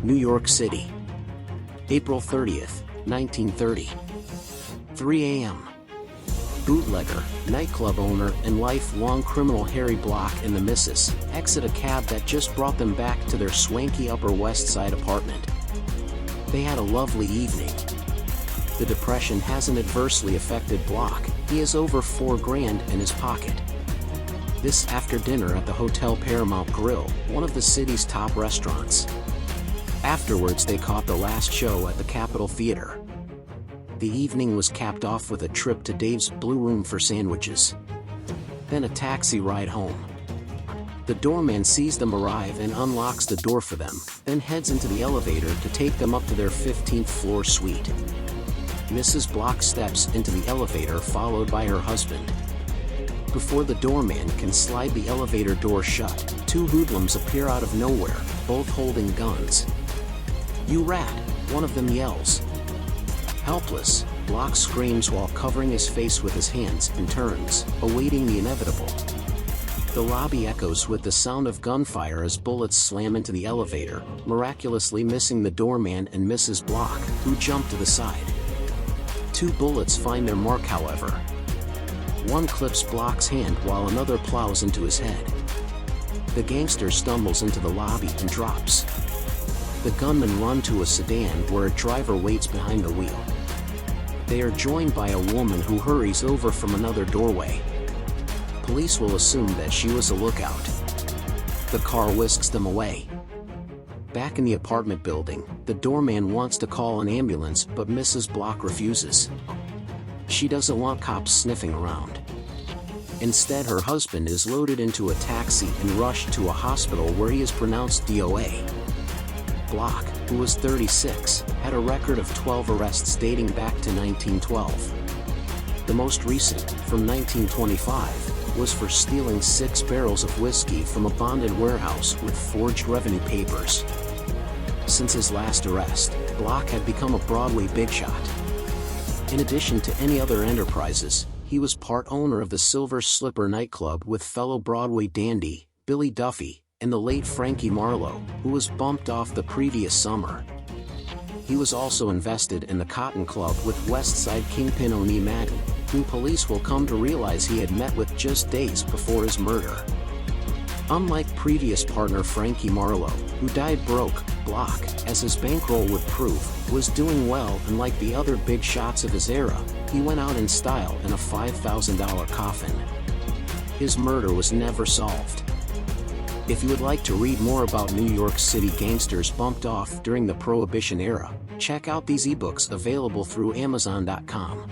New York City. April 30th, 1930. 3 a.m. Bootlegger, nightclub owner and lifelong criminal Harry Block and the Missus exit a cab that just brought them back to their swanky Upper West Side apartment. They had a lovely evening. The depression hasn't adversely affected Block. He has over $4,000 in his pocket. This after dinner at the Hotel Paramount Grill, one of the city's top restaurants. Afterwards they caught the last show at the Capitol Theater. The evening was capped off with a trip to Dave's Blue Room for sandwiches. Then a taxi ride home. The doorman sees them arrive and unlocks the door for them, then heads into the elevator to take them up to their 15th floor suite. Mrs. Block steps into the elevator followed by her husband. Before the doorman can slide the elevator door shut, two hoodlums appear out of nowhere, both holding guns. "You rat," one of them yells. Helpless, Block screams while covering his face with his hands and turns, awaiting the inevitable. The lobby echoes with the sound of gunfire as bullets slam into the elevator, miraculously missing the doorman and Mrs. Block, who jump to the side. Two bullets find their mark, however. One clips Block's hand while another plows into his head. The gangster stumbles into the lobby and drops. The gunmen run to a sedan where a driver waits behind the wheel. They are joined by a woman who hurries over from another doorway. Police will assume that she was a lookout. The car whisks them away. Back in the apartment building, the doorman wants to call an ambulance but Mrs. Block refuses. She doesn't want cops sniffing around. Instead, her husband is loaded into a taxi and rushed to a hospital where he is pronounced DOA. Block, who was 36, had a record of 12 arrests dating back to 1912. The most recent, from 1925, was for stealing 6 barrels of whiskey from a bonded warehouse with forged revenue papers. Since his last arrest, Block had become a Broadway big shot. In addition to any other enterprises, he was part owner of the Silver Slipper nightclub with fellow Broadway dandy, Billy Duffy, and the late Frankie Marlowe, who was bumped off the previous summer. He was also invested in the Cotton Club with West Side kingpin O'Neill Madden, whom police will come to realize he had met with just days before his murder. Unlike previous partner Frankie Marlowe, who died broke, Block, as his bankroll would prove, was doing well, and like the other big shots of his era, he went out in style in a $5,000 coffin. His murder was never solved. If you would like to read more about New York City gangsters bumped off during the Prohibition era, check out these ebooks available through Amazon.com.